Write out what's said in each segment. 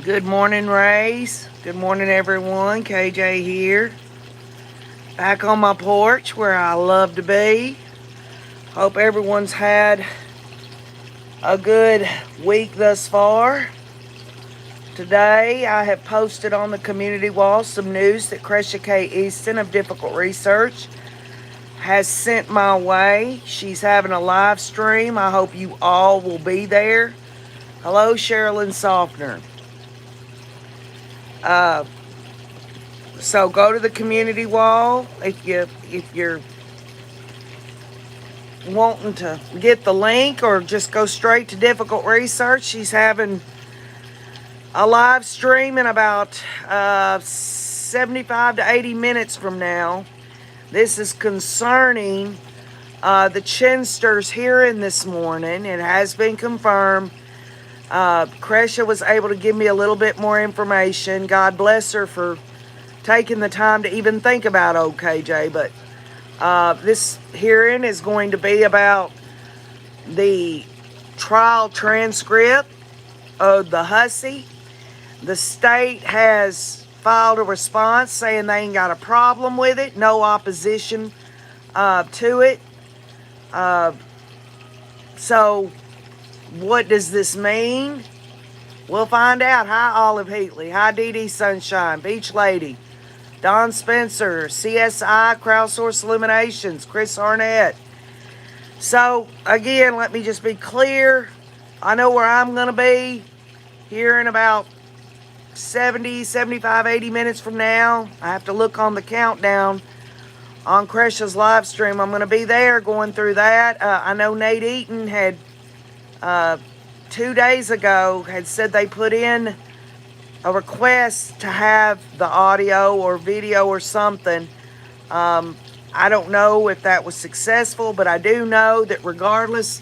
Good morning, Rays. Good morning, everyone. KJ here. Back on my porch where I love to be. Hope everyone's had a good week thus far. Today, I have posted on the community wall some news that Cresha K. Easton of Difficult Research has sent my way. She's having a live stream. I hope you all will be there. Hello, Sherilyn Softner. So go to the community wall if you're wanting to get the link, or just go straight to Difficult Research. She's having a live stream in about 75 to 80 minutes from now. This is concerning the Chinsters hearing this morning. It has been confirmed. Cresha was able to give me a little bit more information. God bless her for taking the time to even think about OKJ. But this hearing is going to be about the trial transcript of the hussy. The state has filed a response saying they ain't got a problem with it, no opposition to it. So what does this mean? We'll find out. Hi, Olive Heatley. Hi, Dee Dee Sunshine, Beach Lady, Don Spencer, CSI, Crowdsource Illuminations, Chris Arnett. So, again, let me just be clear. I know where I'm going to be here in about 70, 75, 80 minutes from now. I have to look on the countdown on Cresha's live stream. I'm going to be there going through that. I know Nate Eaton had 2 days ago had said they put in a request to have the audio or video or something. I don't know if that was successful, but I do know that regardless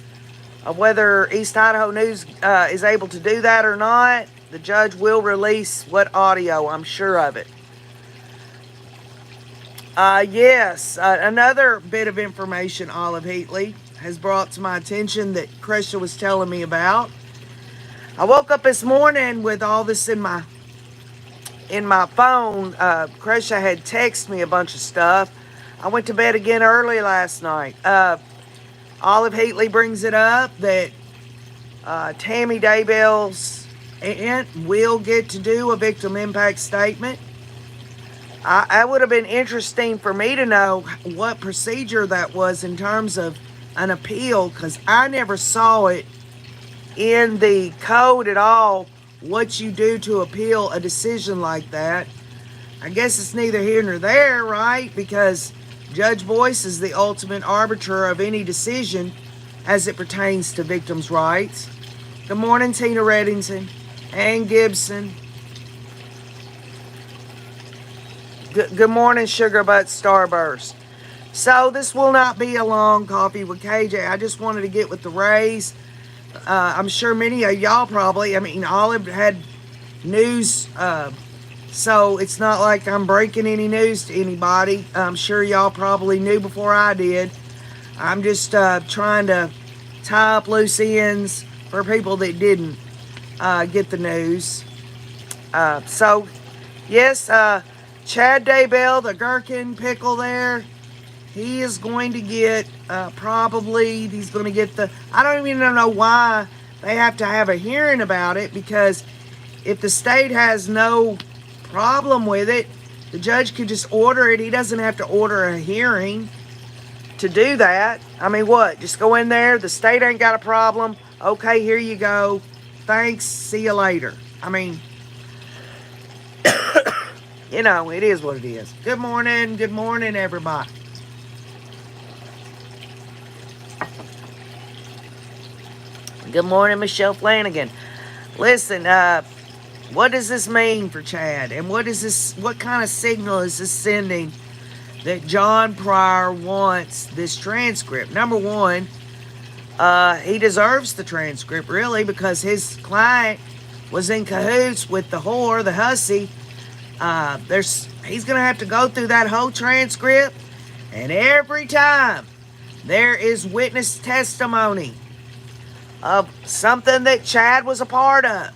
of whether East Idaho News is able to do that or not, the judge will release what audio. I'm sure of it. Yes, another bit of information Olive Heatley has brought to my attention that Cresha was telling me about. I woke up this morning with all this in my phone. Cresha had texted me a bunch of stuff. I went to bed again early last night. Olive Heatley brings it up that Tammy Daybell's aunt will get to do a victim impact statement. It would have been interesting for me to know what procedure that was in terms of an appeal, because I never saw it in the code at all, what you do to appeal a decision like that. I guess it's neither here nor there, right? Because Judge Boyce is the ultimate arbiter of any decision as it pertains to victims' rights. Good morning, Tina Reddington. Ann Gibson. Good morning, Sugar Butt Starburst. So this will not be a long coffee with KJ. I just wanted to get with the Rays. I'm sure many of y'all probably, Olive had news, so it's not like I'm breaking any news to anybody. I'm sure y'all probably knew before I did. I'm just trying to tie up loose ends for people that didn't get the news. So, yes, Chad Daybell, the gherkin pickle there, he is going to get he's going to get I don't even know why they have to have a hearing about it, because if the state has no problem with it, the judge could just order it. He doesn't have to order a hearing to do that. What? Just go in there, the state ain't got a problem. Okay, here you go. Thanks, see you later. It is what it is. Good morning, everybody. Good morning, Michelle Flanagan. Listen, what does this mean for Chad? And what kind of signal is this sending that John Pryor wants this transcript? Number one, he deserves the transcript, really, because his client was in cahoots with the whore, the hussy. He's going to have to go through that whole transcript, and every time there is witness testimony of something that Chad was a part of,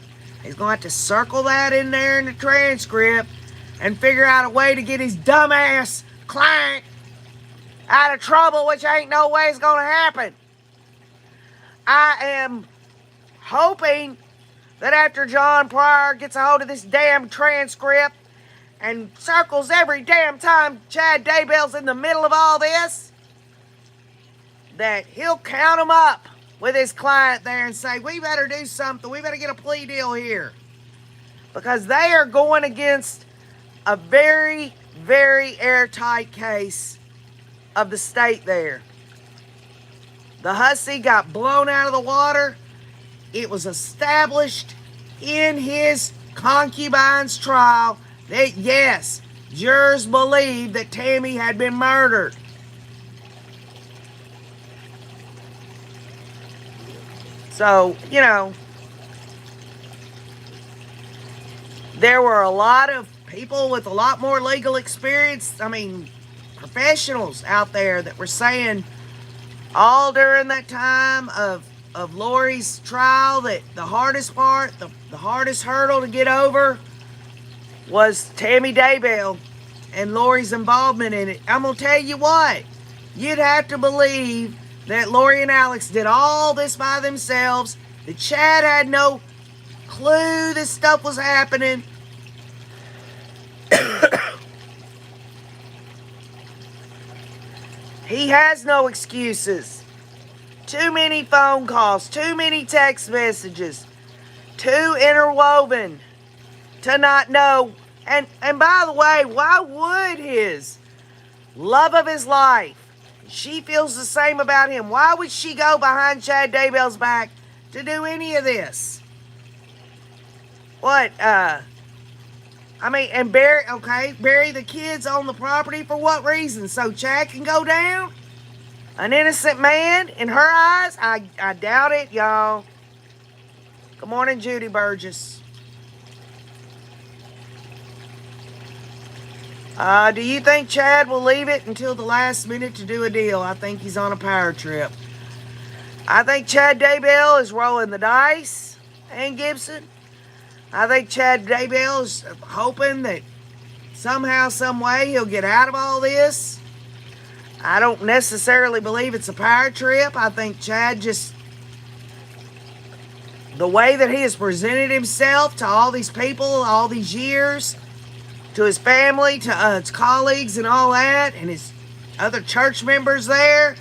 He's going to have to circle that in there in the transcript and figure out a way to get his dumbass client out of trouble, which ain't no way it's going to happen. I am hoping that after John Pryor gets a hold of this damn transcript and circles every damn time Chad Daybell's in the middle of all this, that he'll count them up with his client there and say, we better do something. We better get a plea deal here. Because they are going against a very, very airtight case of the state there. The hussy got blown out of the water. It was established in his concubine's trial that, yes, jurors believed that Tammy had been murdered. So, you know, there were a lot of people with a lot more legal experience, professionals out there that were saying all during that time of Lori's trial that the hardest part, the hardest hurdle to get over was Tammy Daybell and Lori's involvement in it. I'm going to tell you what, you'd have to believe that Lori and Alex did all this by themselves, that Chad had no clue this stuff was happening. He has no excuses. Too many phone calls, too many text messages, too interwoven to not know. And by the way, why would his love of his life, she feels the same about him, why would she go behind Chad Daybell's back to do any of this? What, and bury the kids on the property for what reason? So Chad can go down? An innocent man in her eyes? I doubt it, y'all. Good morning, Judy Burgess. Do you think Chad will leave it until the last minute to do a deal? I think he's on a power trip. I think Chad Daybell is rolling the dice, and Gibson. I think Chad Daybell is hoping that somehow, some way, he'll get out of all this. I don't necessarily believe it's a power trip. I think Chad just, the way that he has presented himself to all these people, all these years, to his family, to his colleagues and all that, and his other church members there,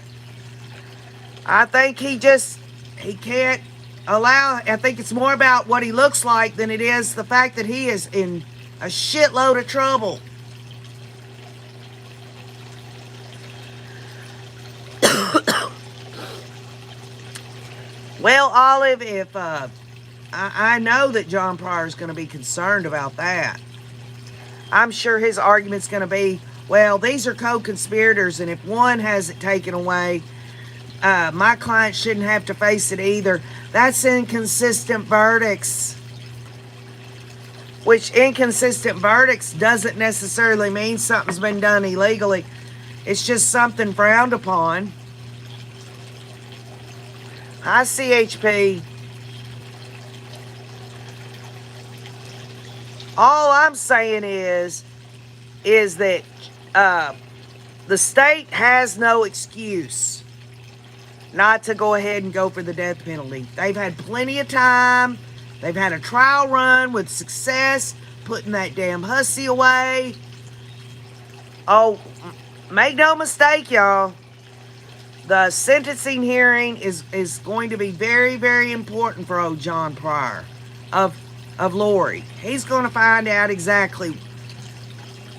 I think he can't allow, I think it's more about what he looks like than it is the fact that he is in a shitload of trouble. Well, Olive, if I know that John Pryor is going to be concerned about that. I'm sure his argument's going to be, well, these are co-conspirators, and if one has it taken away, my client shouldn't have to face it either. That's inconsistent verdicts. Which inconsistent verdicts doesn't necessarily mean something's been done illegally. It's just something frowned upon. Hi, CHP. All I'm saying is that the state has no excuse not to go ahead and go for the death penalty. They've had plenty of time. They've had a trial run with success, putting that damn hussy away. Oh, make no mistake, y'all. The sentencing hearing is going to be very, very important for old John Pryor of Lori. He's going to find out exactly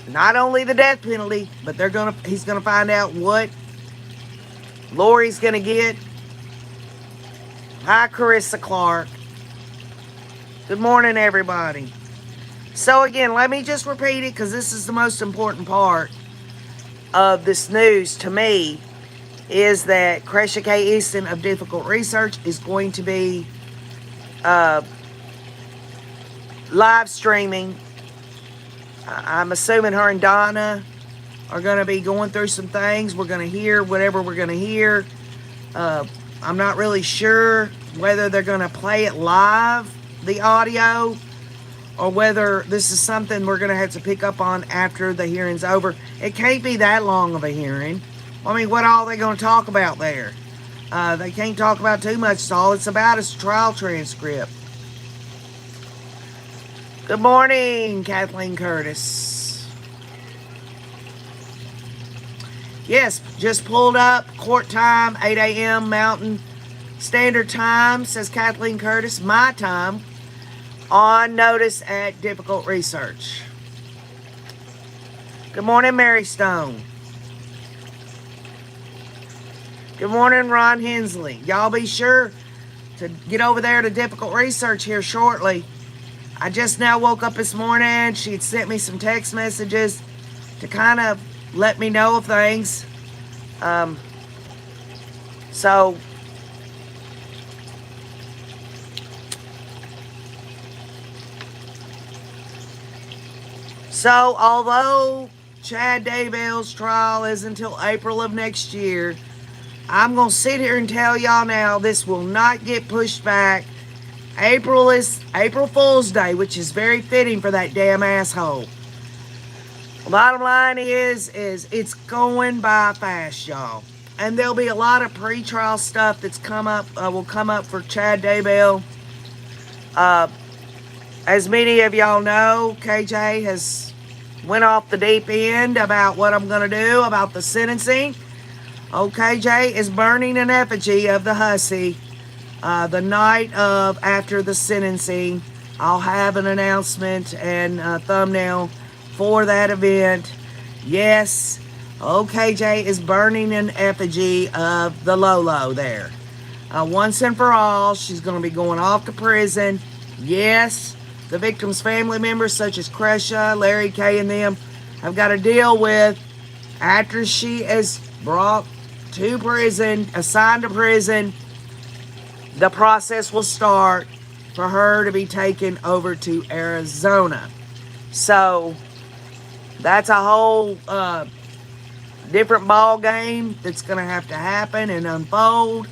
not only the death penalty, but he's going to find out what Lori's going to get. Hi, Carissa Clark. Good morning, everybody. So again, let me just repeat it because this is the most important part of this news to me, is that Cresha K. Easton of Difficult Research is going to be live streaming. I'm assuming her and Donna are going to be going through some things. We're going to hear whatever we're going to hear. I'm not really sure whether they're going to play it live the audio, or whether this is something we're going to have to pick up on after the hearing's over. It can't be that long of a hearing. I mean, what all are they going to talk about there? They can't talk about too much. It's all it's about is trial transcript. Good morning, Kathleen Curtis. Yes, just pulled up. Court time, 8 a.m. Mountain Standard Time, says Kathleen Curtis. My time. On notice at Difficult Research. Good morning, Mary Stone. Good morning, Ron Hensley. Y'all be sure to get over there to Difficult Research here shortly. I just now woke up this morning. She had sent me some text messages to kind of let me know of things. So, although Chad Daybell's trial is until April of next year, I'm going to sit here and tell y'all now this will not get pushed back. April is April Fool's Day, which is very fitting for that damn asshole. The bottom line is it's going by fast, y'all. And there'll be a lot of pre-trial stuff that's will come up for Chad Daybell. As many of y'all know, KJ has went off the deep end about what I'm going to do about the sentencing. KJ is burning an effigy of the hussy the night of after the sentencing. I'll have an announcement and a thumbnail for that event. Yes, KJ is burning an effigy of the Lolo there. Once and for all, she's going to be going off to prison. Yes, the victim's family members such as Cresha, Larry K, and them have got to deal with after she is brought to prison, assigned to prison, the process will start for her to be taken over to Arizona. So that's a whole different ball game that's going to have to happen and unfold.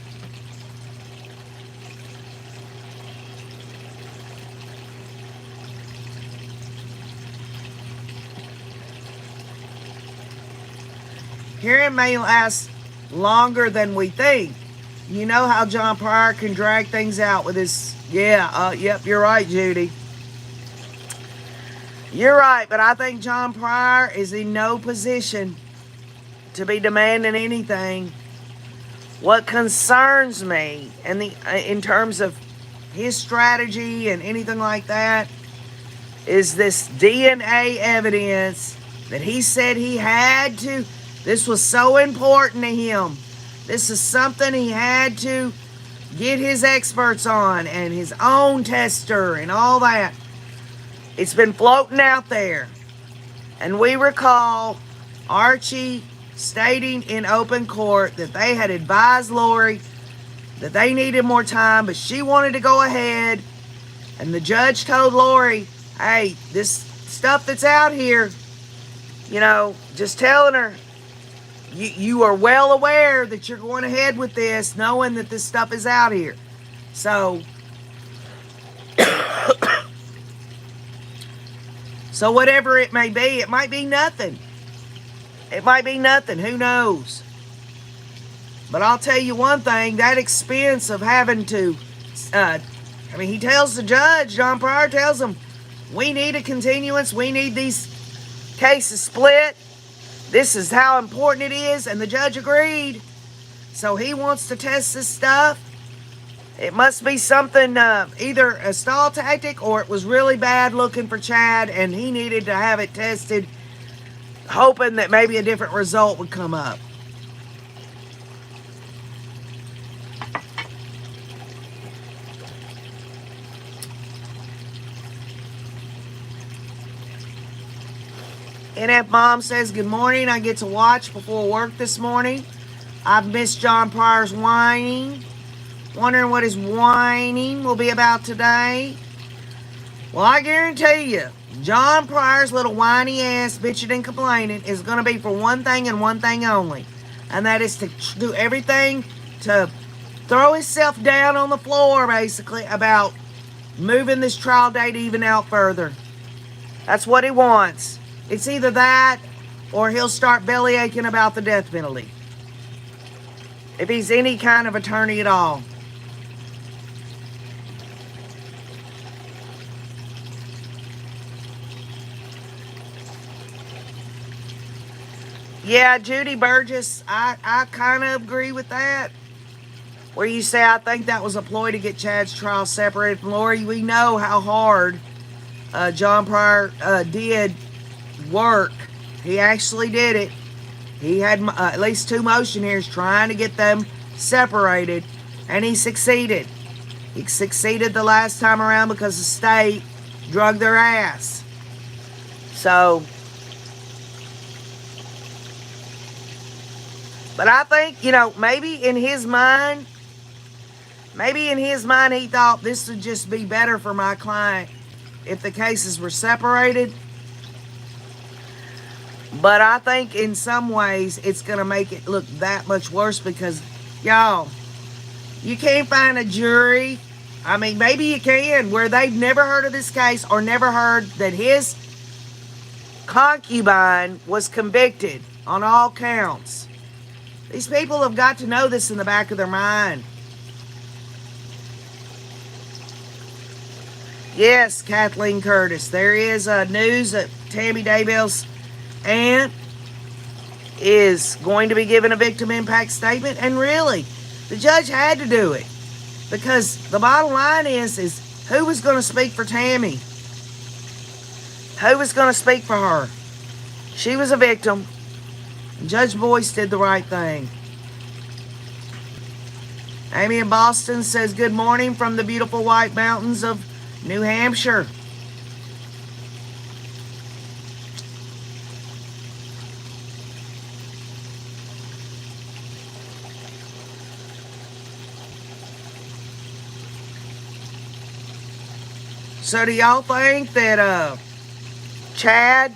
Hearing may last longer than we think. You know how John Pryor can drag things out with his... yep, you're right, Judy. You're right, but I think John Pryor is in no position to be demanding anything. What concerns me in terms of his strategy and anything like that is this DNA evidence that he said he had to... This was so important to him. This is something he had to get his experts on and his own tester and all that. It's been floating out there. And we recall Archie stating in open court that they had advised Lori that they needed more time, but she wanted to go ahead. And the judge told Lori, hey, this stuff that's out here, just telling her, you are well aware that you're going ahead with this, knowing that this stuff is out here. So, so whatever it may be, it might be nothing. It might be nothing. Who knows? But I'll tell you one thing, that expense of having to, he tells the judge, John Pryor tells him, we need a continuance. We need these cases split. This is how important it is, and the judge agreed. So he wants to test this stuff. It must be something, either a stall tactic or it was really bad looking for Chad, and he needed to have it tested, hoping that maybe a different result would come up. NF Mom says, good morning. I get to watch before work this morning. I've missed John Pryor's whining. Wondering what his whining will be about today. Well, I guarantee you, John Pryor's little whiny ass bitching and complaining is going to be for one thing and one thing only. And that is to do everything to throw himself down on the floor, basically, about moving this trial date even out further. That's what he wants. It's either that or he'll start belly aching about the death penalty. If he's any kind of attorney at all. Yeah, Judy Burgess, I kind of agree with that. Where you say, I think that was a ploy to get Chad's trial separated from Lori. We know how hard John Pryor did work. He actually did it. He had at least 2 motion hearings trying to get them separated, and he succeeded. He succeeded the last time around because the state drugged their ass. So, but I think, maybe in his mind he thought this would just be better for my client if the cases were separated. But I think in some ways it's going to make it look that much worse because, y'all, you can't find a jury. I mean, maybe you can, where they've never heard of this case or never heard that his concubine was convicted on all counts. These people have got to know this in the back of their mind. Yes, Kathleen Curtis. There is news that Tammy Daybell's aunt is going to be given a victim impact statement. And really, the judge had to do it. Because the bottom line is who was going to speak for Tammy? Who was going to speak for her? She was a victim. Judge Boyce did the right thing. Amy in Boston says, good morning from the beautiful White Mountains of New Hampshire. So do y'all think that Chad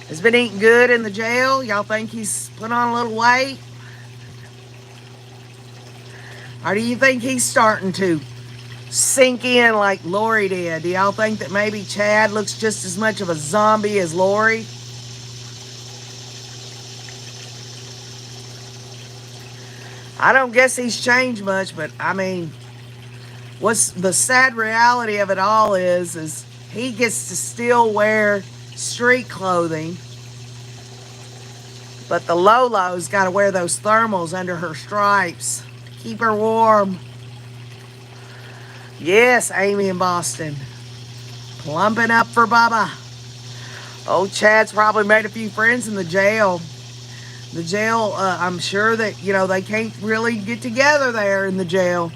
has been eating good in the jail? Y'all think he's put on a little weight? Or do you think he's starting to sink in like Lori did? Do y'all think that maybe Chad looks just as much of a zombie as Lori? I don't guess he's changed much, but I mean, what's the sad reality of it all is he gets to still wear street clothing, but the Lolo's got to wear those thermals under her stripes to keep her warm. Yes, Amy in Boston. Plumping up for Bubba. Oh, Chad's probably made a few friends in the jail. The jail, I'm sure that, they can't really get together there in the jail.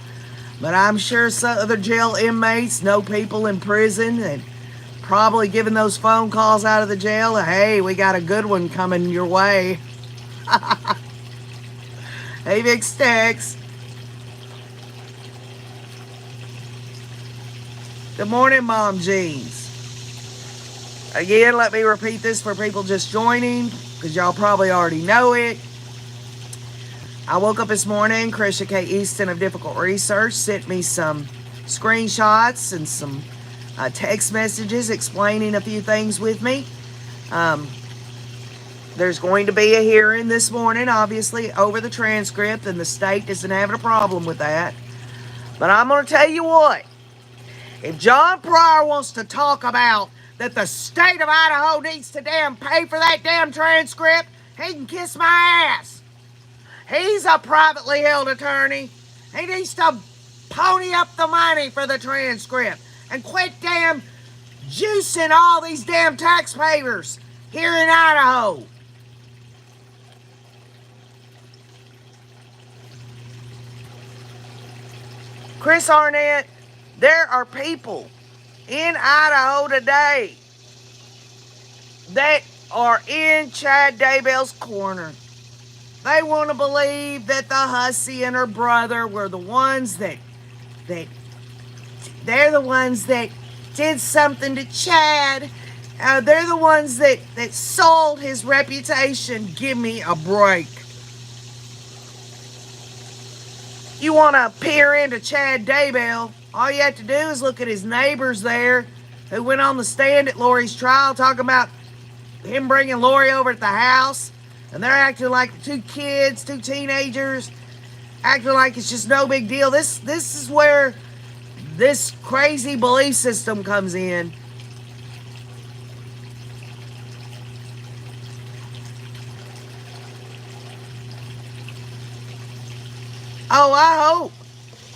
But I'm sure some other jail inmates know people in prison and probably giving those phone calls out of the jail. Hey, we got a good one coming your way. Hey, Big Sticks. Good morning, Mom Jeans. Again, let me repeat this for people just joining, because y'all probably already know it. I woke up this morning. Krisha K. Easton of Difficult Research sent me some screenshots and some text messages explaining a few things with me. There's going to be a hearing this morning, obviously, over the transcript, and the state isn't having a problem with that. But I'm going to tell you what. If John Pryor wants to talk about that the state of Idaho needs to damn pay for that damn transcript, he can kiss my ass. He's a privately held attorney. He needs to pony up the money for the transcript and quit damn juicing all these damn taxpayers here in Idaho. Chris Arnett, there are people in Idaho today that are in Chad Daybell's corner. They want to believe that the hussy and her brother were the ones that they're the ones that did something to Chad. They're the ones that sold his reputation. Give me a break. You want to peer into Chad Daybell All you have to do is look at his neighbors there who went on the stand at Lori's trial talking about him bringing Lori over at the house. And they're acting like two kids, two teenagers, acting like it's just no big deal. This is where this crazy belief system comes in. Oh,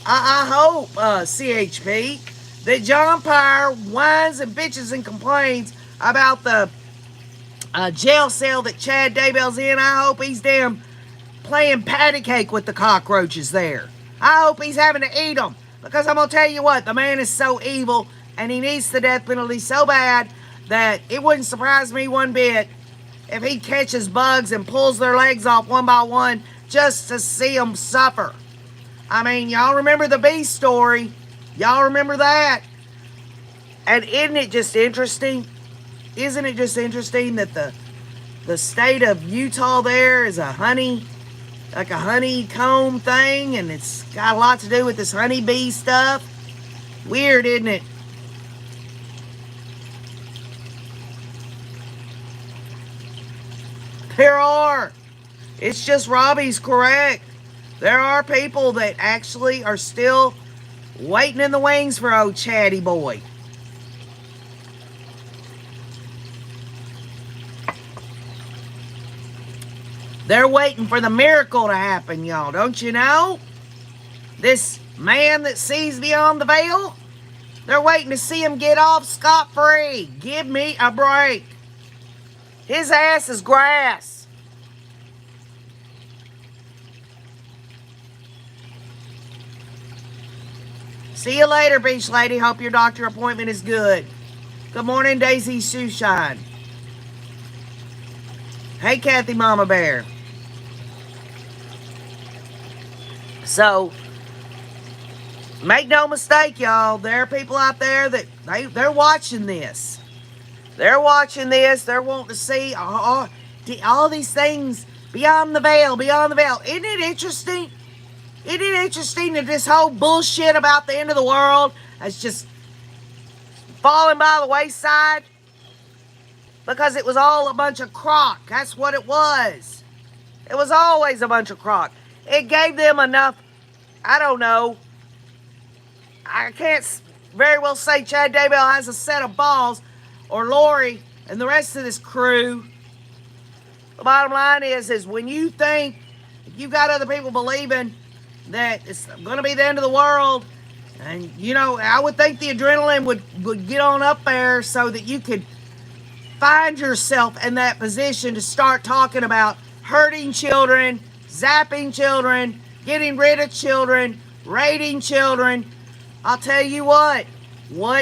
I hope, CHP, that John Pyre whines and bitches and complains about the jail cell that Chad Daybell's in. I hope he's damn playing patty cake with the cockroaches there. I hope he's having to eat them. Because I'm going to tell you what, the man is so evil and he needs the death penalty so bad that it wouldn't surprise me one bit if he catches bugs and pulls their legs off one by one just to see them suffer. I mean, y'all remember the bee story. Y'all remember that. And isn't it just interesting? Isn't it just interesting that the state of Utah there is a honeycomb thing, and it's got a lot to do with this honeybee stuff? Weird, isn't it? There are. It's just Robbie's correct. There are people that actually are still waiting in the wings for old Chatty boy. They're waiting for the miracle to happen, y'all. Don't you know? This man that sees beyond the veil, they're waiting to see him get off scot-free. Give me a break. His ass is grass. See you later, Beach Lady. Hope your doctor appointment is good. Good morning, Daisy Shoeshine. Hey, Kathy Mama Bear. So, make no mistake, y'all. There are people out there that they're watching this. They're watching this. They're wanting to see all these things beyond the veil, beyond the veil. Isn't it interesting? Isn't it interesting that this whole bullshit about the end of the world has just fallen by the wayside? Because it was all a bunch of crock. That's what it was. It was always a bunch of crock. It gave them enough, I don't know. I can't very well say Chad Daybell has a set of balls, or Lori and the rest of this crew. The bottom line is when you think you got other people believing that it's going to be the end of the world, and, you know, I would think the adrenaline would get on up there so that you could find yourself in that position to start talking about hurting children, zapping children, getting rid of children, raiding children. I'll tell you what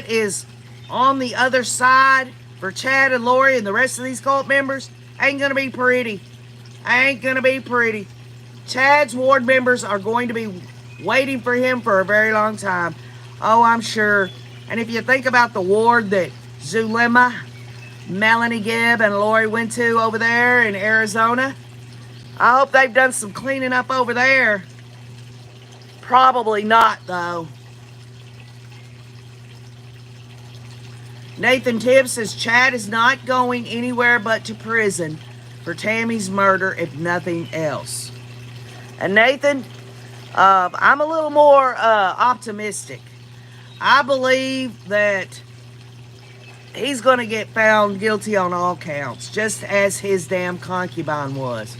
is on the other side for Chad and Lori and the rest of these cult members ain't going to be pretty. Ain't going to be pretty. Chad's ward members are going to be waiting for him for a very long time. Oh, I'm sure. And if you think about the ward that Zulema, Melanie Gibb, and Lori went to over there in Arizona, I hope they've done some cleaning up over there. Probably not, though. Nathan Tibbs says Chad is not going anywhere but to prison for Tammy's murder, if nothing else. And Nathan, I'm a little more optimistic. I believe that he's going to get found guilty on all counts, just as his damn concubine was.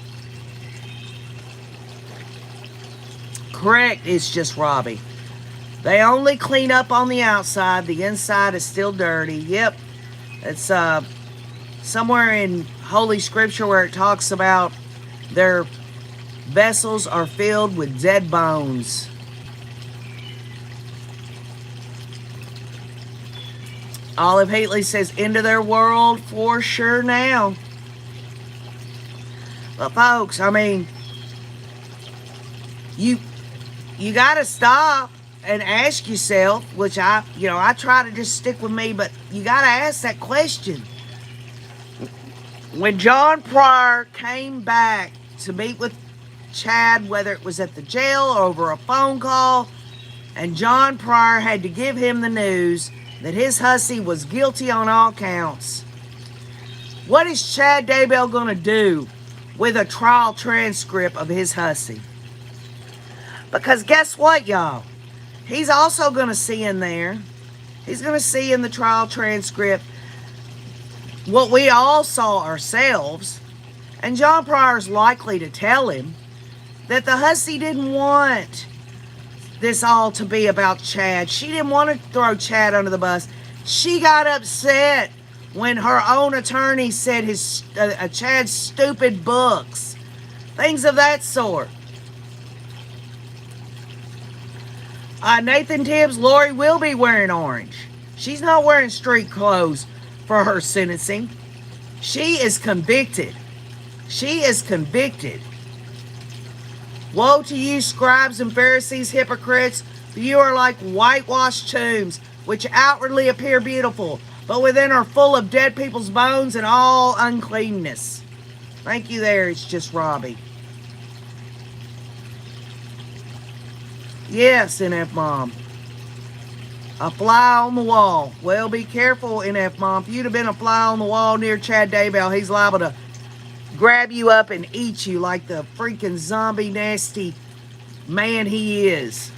Correct, it's just Robbie. They only clean up on the outside. The inside is still dirty. Yep. It's somewhere in Holy Scripture where it talks about their vessels are filled with dead bones. Olive Haley says, into their world for sure now. But folks, I mean, you got to stop and ask yourself, which I try to just stick with me, but you got to ask that question. When John Pryor came back to meet with Chad, whether it was at the jail or over a phone call, and John Pryor had to give him the news that his hussy was guilty on all counts. What is Chad Daybell going to do with a trial transcript of his hussy? Because guess what, y'all? He's also going to see in there, he's going to see in the trial transcript what we all saw ourselves. And John Pryor's likely to tell him that the hussy didn't want this all to be about Chad. She didn't want to throw Chad under the bus. She got upset when her own attorney said Chad's stupid books. Things of that sort. Nathan Tibbs, Lori will be wearing orange. She's not wearing street clothes for her sentencing. She is convicted. She is convicted. Woe to you, scribes and Pharisees, hypocrites, for you are like whitewashed tombs, which outwardly appear beautiful, but within are full of dead people's bones and all uncleanness. Thank you there, It's Just Robbie. Yes, NF Mom. A fly on the wall. Well, be careful, NF Mom. If you'd have been a fly on the wall near Chad Daybell, he's liable to grab you up and eat you like the freaking zombie nasty man he is.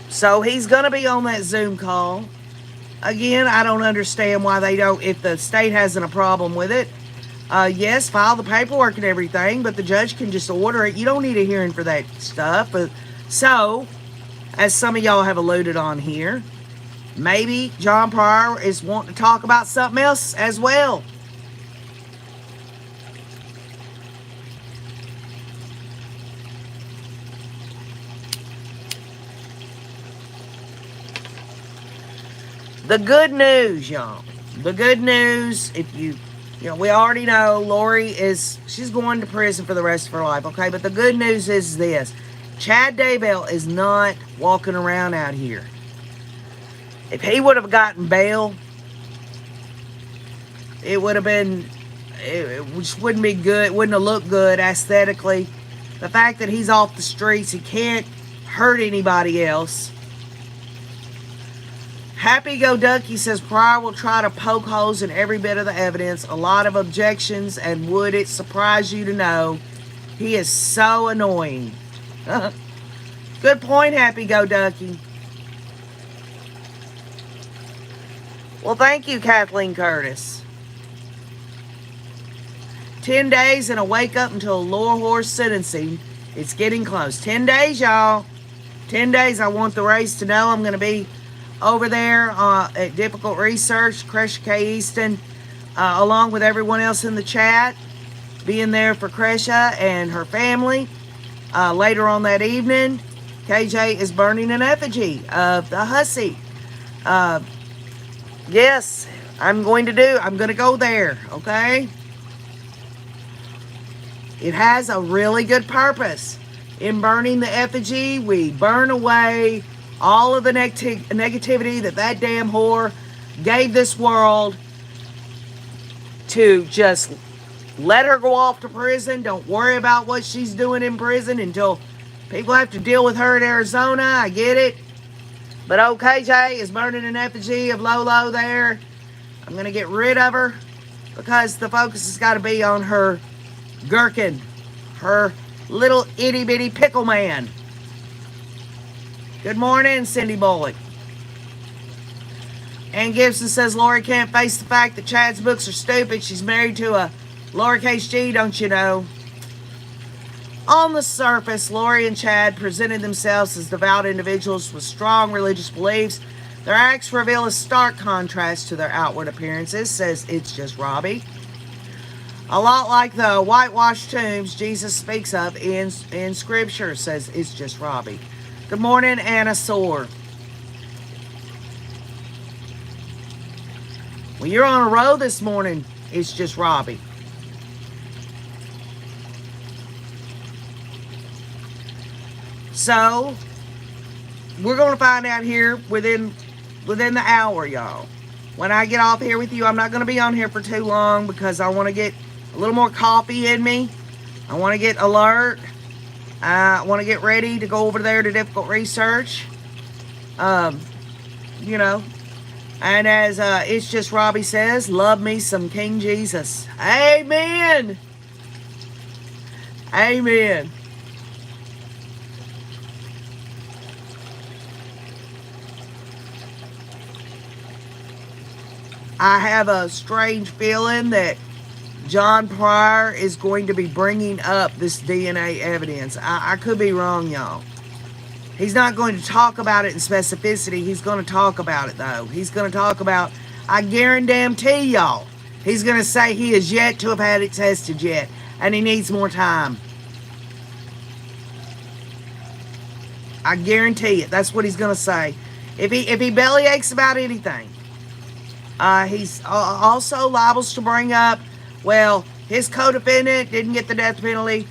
So he's going to be on that Zoom call. Again, I don't understand why they don't, if the state hasn't a problem with it. Yes, file the paperwork and everything, but the judge can just order it. You don't need a hearing for that stuff. So, as some of y'all have alluded on here, maybe John Pryor is wanting to talk about something else as well. The good news, y'all. The good news, if you know, we already know Lori she's going to prison for the rest of her life, okay? But the good news is this. Chad Daybell is not walking around out here. If he would have gotten bail, it would have been, which wouldn't be good, wouldn't have looked good aesthetically. The fact that he's off the streets, he can't hurt anybody else. Happy Go Ducky says Pryor will try to poke holes in every bit of the evidence. A lot of objections, and would it surprise you to know he is so annoying. Good point, Happy Go Ducky. Well, thank you, Kathleen Curtis. 10 days and a wake up until Lower Horse sentencing. It's getting close. 10 days, y'all. 10 days. I want the race to know I'm going to be over there at Difficult Research, Cresha K. Easton, along with everyone else in the chat, being there for Cresha and her family. Later on that evening, KJ is burning an effigy of the hussy. Yes, I'm going to go there, okay? It has a really good purpose. In burning the effigy, we burn away all of the negativity that damn whore gave this world, to just let her go off to prison. Don't worry about what she's doing in prison until people have to deal with her in Arizona. I get it. But OKJ is burning an effigy of Lolo there. I'm going to get rid of her because the focus has got to be on her gherkin, her little itty bitty pickle man. Good morning, Cindy Bullock. Ann Gibson says Lori can't face the fact that Chad's books are stupid. She's married to a lowercase g, don't you know? On the surface, Lori and Chad presented themselves as devout individuals with strong religious beliefs. Their acts reveal a stark contrast to their outward appearances, says It's Just Robbie. A lot like the whitewashed tombs Jesus speaks of in Scripture, says It's Just Robbie. Good morning, Anna Soar. Well, you're on a roll this morning. It's Just Robbie. So, we're going to find out here within the hour, y'all. When I get off here with you, I'm not going to be on here for too long because I want to get a little more coffee in me. I want to get alert. I want to get ready to go over there to difficult research. You know, and as It's Just Robbie says, love me some King Jesus. Amen. Amen. I have a strange feeling that John Pryor is going to be bringing up this DNA evidence. I could be wrong, y'all. He's not going to talk about it in specificity. He's going to talk about it, though. He's going to talk about, I guarantee y'all, he's going to say he is yet to have had it tested yet, and he needs more time. I guarantee it. That's what he's going to say. If he belly aches about anything, he's also liable to bring up, well, his co-defendant didn't get the death penalty,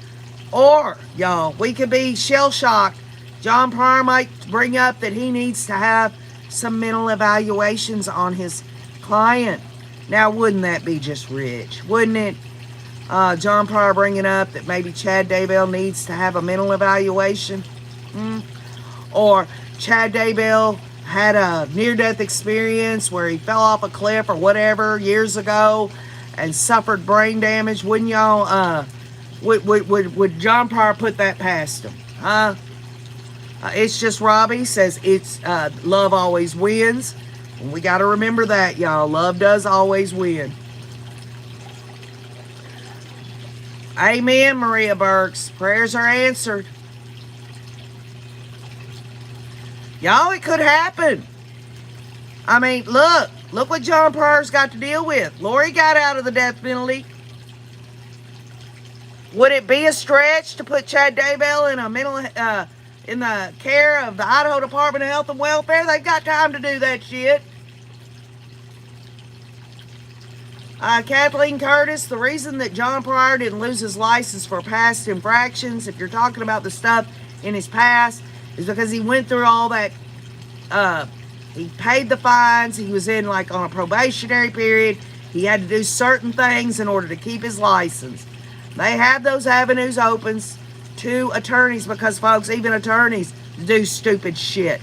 or, y'all, we could be shell-shocked. John Pryor might bring up that he needs to have some mental evaluations on his client. Now, wouldn't that be just rich? Wouldn't it? John Pryor bringing up that maybe Chad Daybell needs to have a mental evaluation? Or Chad Daybell had a near-death experience where he fell off a cliff or whatever years ago and suffered brain damage. Wouldn't y'all, would John Pryor put that past him? Huh? It's Just Robbie says it's love always wins. And we got to remember that, y'all. Love does always win. Amen, Maria Burks. Prayers are answered. Y'all, it could happen. I mean, look what John Pryor's got to deal with. Lori got out of the death penalty. Would it be a stretch to put Chad Daybell in a mental in the care of the Idaho Department of Health and Welfare? They've got time to do that shit. Kathleen Curtis, the reason that John Pryor didn't lose his license for past infractions, if you're talking about the stuff in his past, is because he went through all that, he paid the fines, he was in like on a probationary period, he had to do certain things in order to keep his license. They have those avenues open to attorneys because, folks, even attorneys do stupid shit.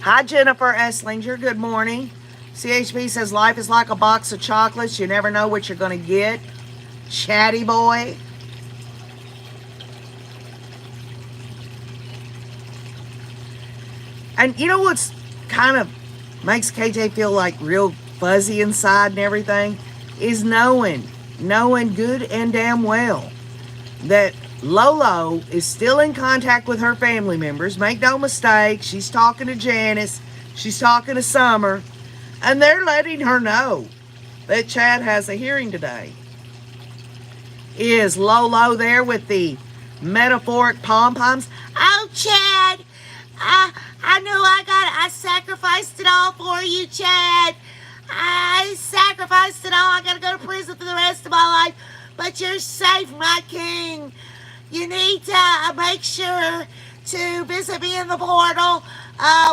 Hi, Jennifer Esslinger. Good morning. CHP says life is like a box of chocolates. You never know what you're going to get. Chatty boy. And you know what's kind of makes KJ feel like real fuzzy inside and everything is knowing good and damn well that Lolo is still in contact with her family members. Make no mistake, she's talking to Janice, she's talking to Summer, and they're letting her know that Chad has a hearing today. Is Lolo there with the metaphoric pom-poms? Oh, Chad, I know I sacrificed it all for you, Chad. I sacrificed it all. I gotta go to prison for the rest of my life, but you're safe, my king. You need to make sure to visit me in the portal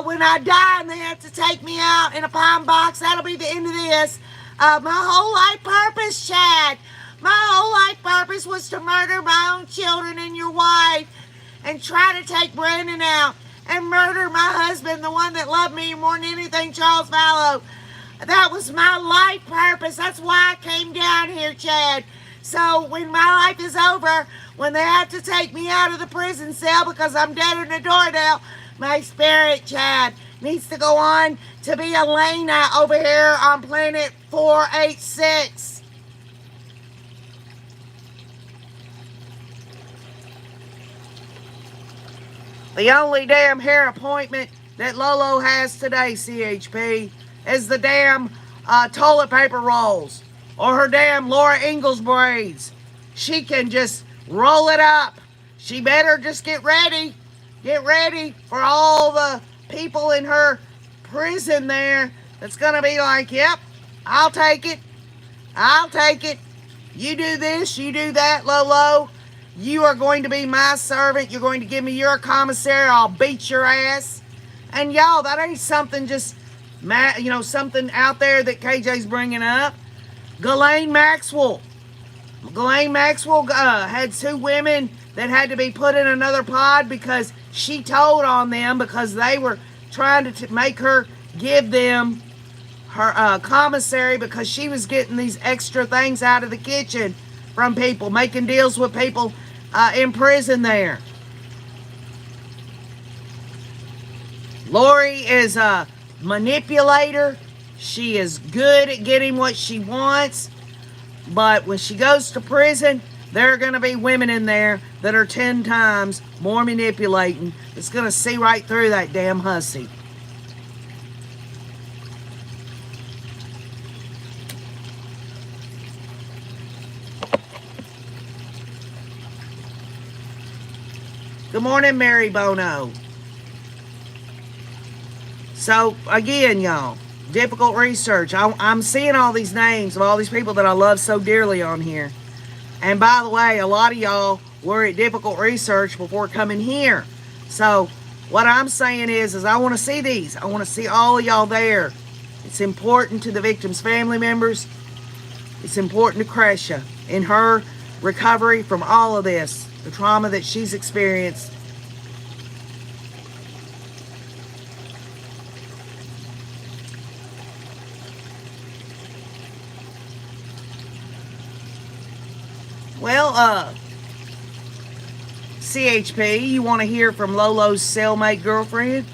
when I die, and they have to take me out in a pine box. That'll be the end of this. My whole life purpose, Chad. My whole life purpose was to murder my own children and your wife and try to take Brandon out and murder my husband, the one that loved me more than anything, Charles Fallow. That was my life purpose. That's why I came down here, Chad. So when my life is over, when they have to take me out of the prison cell because I'm dead in the door now, my spirit, Chad, needs to go on to be Elena over here on planet 486. The only damn hair appointment that Lolo has today, CHP, is the damn toilet paper rolls or her damn Laura Ingalls braids. She can just roll it up. She better just get ready. Get ready for all the people in her prison there that's going to be like, yep, I'll take it. I'll take it. You do this, you do that, Lolo. You are going to be my servant. You're going to give me your commissary. I'll beat your ass. And y'all, that ain't something just something out there that KJ's bringing up. Ghislaine Maxwell. Ghislaine Maxwell had 2 women that had to be put in another pod because she told on them because they were trying to make her give them her commissary because she was getting these extra things out of the kitchen from people, making deals with people in prison there. Lori is a manipulator. She is good at getting what she wants. But when she goes to prison, there are going to be women in there that are 10 times more manipulating. It's going to see right through that damn hussy. Good morning, Mary Bono. So, again, y'all, difficult research. I'm seeing all these names of all these people that I love so dearly on here. And by the way, a lot of y'all were at difficult research before coming here. So, what I'm saying is I want to see these. I want to see all of y'all there. It's important to the victim's family members. It's important to Cresha in her recovery from all of this, the trauma that she's experienced. Well, CHP, you want to hear from Lolo's cellmate girlfriend?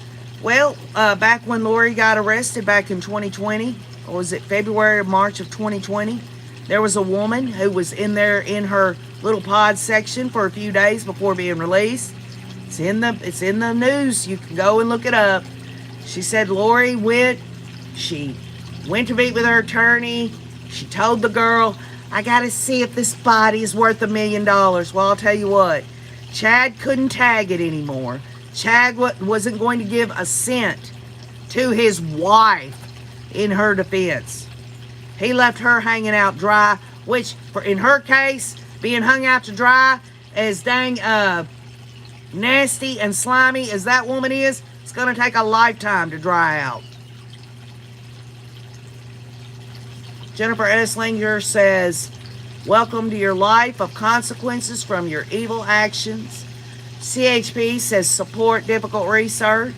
Well, back when Lori got arrested back in 2020, or was it February or March of 2020, there was a woman who was in there in her little pod section for a few days before being released. It's in the news. You can go and look it up. She said Lori went to meet with her attorney. She told the girl, I got to see if this body is worth $1 million. Well, I'll tell you what. Chad couldn't tag it anymore. Chad wasn't going to give a cent to his wife in her defense. He left her hanging out dry, which, in her case, being hung out to dry, as dang nasty and slimy as that woman is, it's going to take a lifetime to dry out. Jennifer Esslinger says, welcome to your life of consequences from your evil actions. CHP says, support difficult research.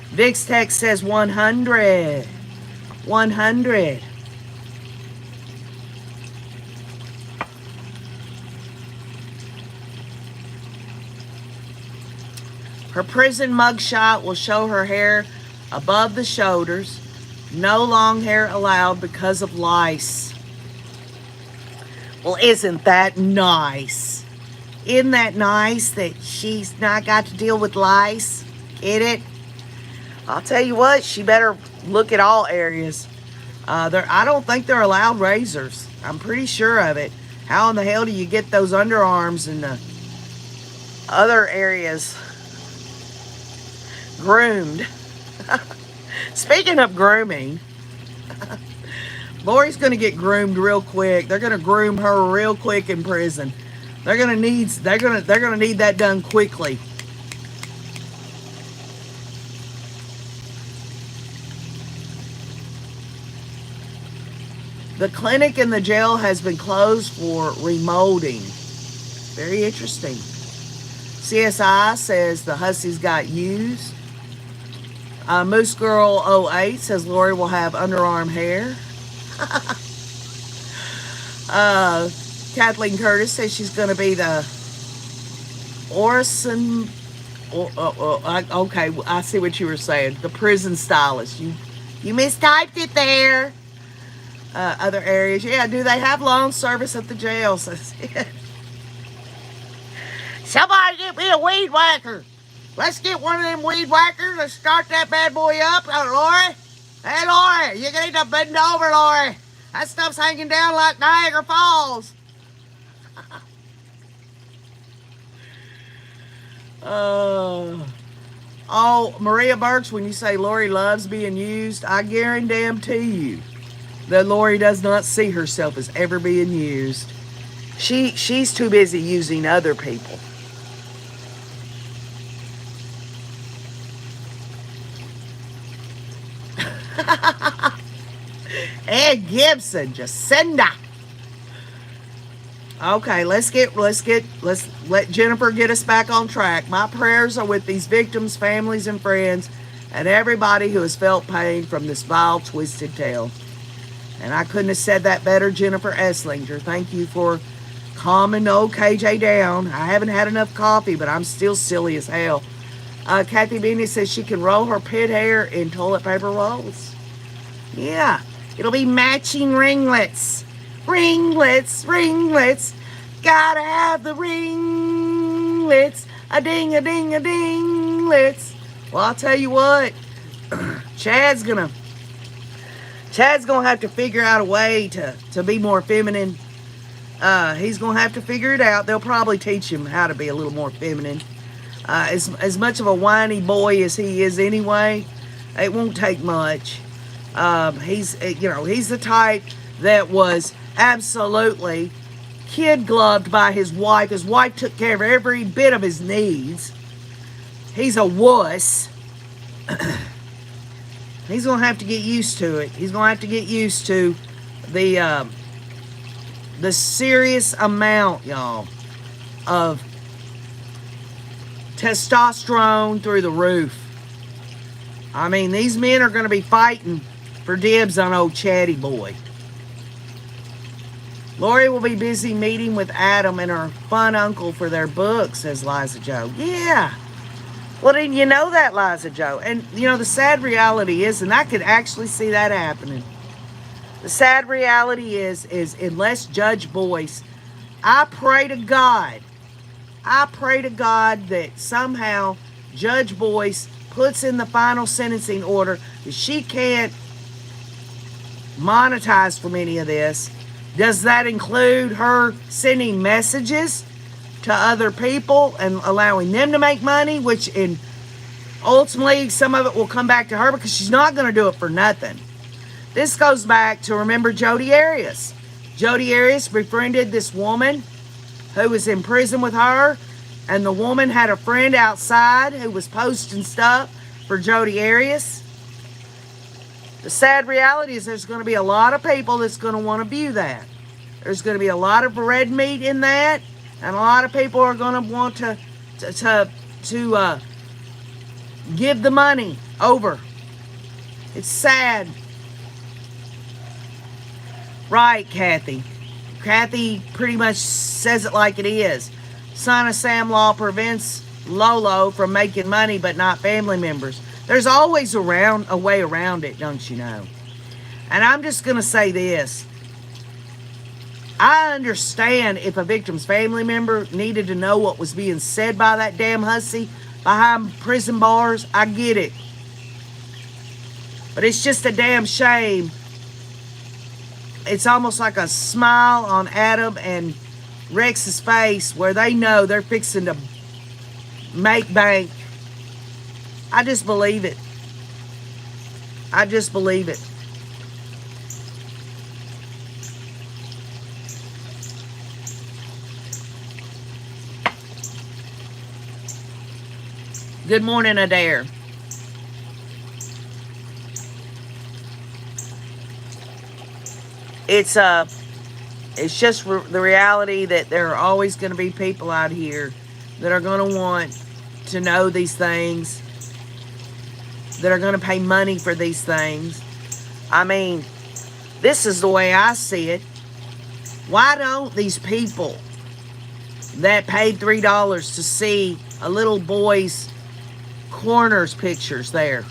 VixTech says 100. 100. Her prison mugshot will show her hair above the shoulders. No long hair allowed because of lice. Well, isn't that nice? Isn't that nice that she's not got to deal with lice? Get it? I'll tell you what, she better look at all areas. I don't think they're allowed razors. I'm pretty sure of it. How in the hell do you get those underarms and the other areas groomed? Speaking of grooming, Lori's going to get groomed real quick. They're going to groom her real quick in prison. They're going to need that done quickly. The clinic in the jail has been closed for remolding. Very interesting. CSI says the hussies got used. Moose Girl 08 says Lori will have underarm hair. Kathleen Curtis says she's going to be the Orson. Okay, I see what you were saying. The prison stylist. You mistyped it there. Other areas. Yeah, do they have lawn service at the jail? Somebody get me a weed whacker. Let's get one of them weed whackers. Let's start that bad boy up. Lori? Hey, Lori, you need to bend over, Lori. That stuff's hanging down like Niagara Falls. Oh, Maria Burks, when you say Lori loves being used, I guarantee you that Lori does not see herself as ever being used. She's too busy using other people. Ted Gibson, Jacinda. Okay, let's let Jennifer get us back on track. My prayers are with these victims, families, and friends, and everybody who has felt pain from this vile, twisted tale. And I couldn't have said that better, Jennifer Esslinger. Thank you for calming old KJ down. I haven't had enough coffee, but I'm still silly as hell. Kathy Beanie says she can roll her pit hair in toilet paper rolls. Yeah, it'll be matching ringlets. Ringlets, ringlets. Gotta have the ringlets. A ding, a ding, a dinglets. Well, I'll tell you what. Chad's gonna have to figure out a way to be more feminine. He's gonna have to figure it out. They'll probably teach him how to be a little more feminine. As much of a whiny boy as he is anyway, it won't take much. He's the type that was absolutely kid-gloved by his wife. His wife took care of every bit of his needs. He's a wuss. He's going to have to get used to it. He's going to have to get used to the serious amount, y'all, of testosterone through the roof. I mean, these men are going to be fighting for dibs on old Chatty boy. Lori will be busy meeting with Adam and her fun uncle for their book, says Liza Joe. Yeah. Well, didn't you know that, Liza Joe? And, the sad reality is, and I could actually see that happening. The sad reality is unless Judge Boyce, I pray to God that somehow Judge Boyce puts in the final sentencing order that she can't monetize from any of this. Does that include her sending messages to other people and allowing them to make money, which ultimately some of it will come back to her because she's not going to do it for nothing. This goes back to, remember, Jodi Arias. Jodi Arias befriended this woman who was in prison with her, and the woman had a friend outside who was posting stuff for Jodi Arias. The sad reality is there's going to be a lot of people that's going to want to view that. There's going to be a lot of red meat in that, and a lot of people are going to want to give the money over. It's sad. Right, Kathy. Kathy pretty much says it like it is. Son of Sam Law prevents Lolo from making money, but not family members. There's always a way around it, don't you know? And I'm just going to say this. I understand if a victim's family member needed to know what was being said by that damn hussy behind prison bars. I get it. But it's just a damn shame. It's almost like a smile on Adam and Rex's face where they know they're fixing to make bank. I just believe it. I just believe it. Good morning, Adair. It's just the reality that there are always going to be people out here that are going to want to know these things, that are going to pay money for these things. I mean, this is the way I see it. Why don't these people that paid $3 to see a little boy's coroner's pictures there,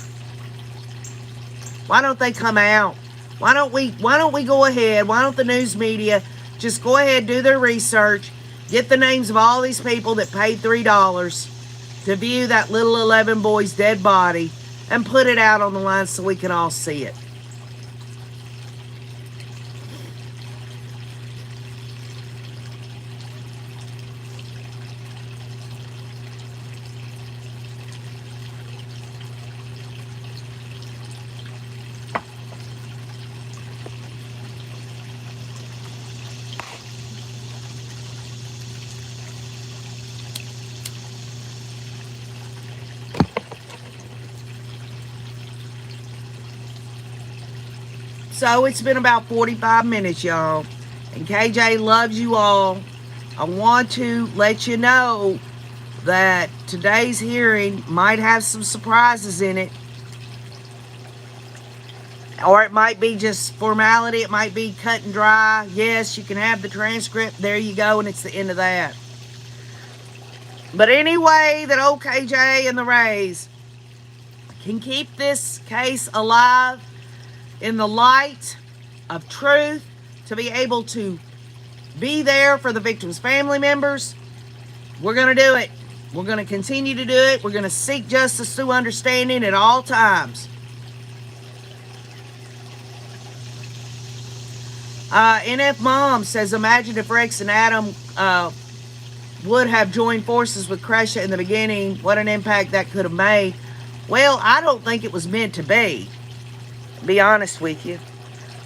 why don't they come out? Why don't we go ahead? Why don't the news media just go ahead, do their research, get the names of all these people that paid $3 to view that little 11 boy's dead body and put it out on the line so we can all see it? So it's been about 45 minutes, y'all. And KJ loves you all. I want to let you know that today's hearing might have some surprises in it. Or it might be just formality. It might be cut and dry. Yes, you can have the transcript. There you go, and it's the end of that. But anyway, that old KJ and the Rays can keep this case alive in the light of truth, to be able to be there for the victims' family members, we're going to do it. We're going to continue to do it. We're going to seek justice through understanding at all times. NF Mom says, imagine if Rex and Adam would have joined forces with Kresha in the beginning, what an impact that could have made. Well, I don't think it was meant to be honest with you.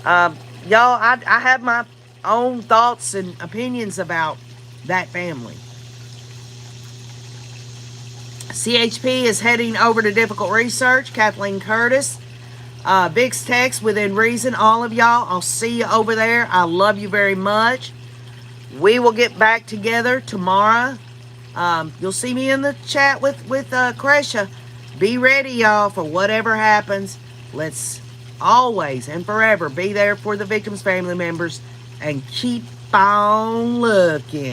Y'all, I have my own thoughts and opinions about that family. CHP is heading over to Difficult Research. Kathleen Curtis. Big's Text, Within Reason. All of y'all, I'll see you over there. I love you very much. We will get back together tomorrow. You'll see me in the chat with Kresha. Be ready, y'all, for whatever happens. Let's always and forever be there for the victims' family members and keep on looking.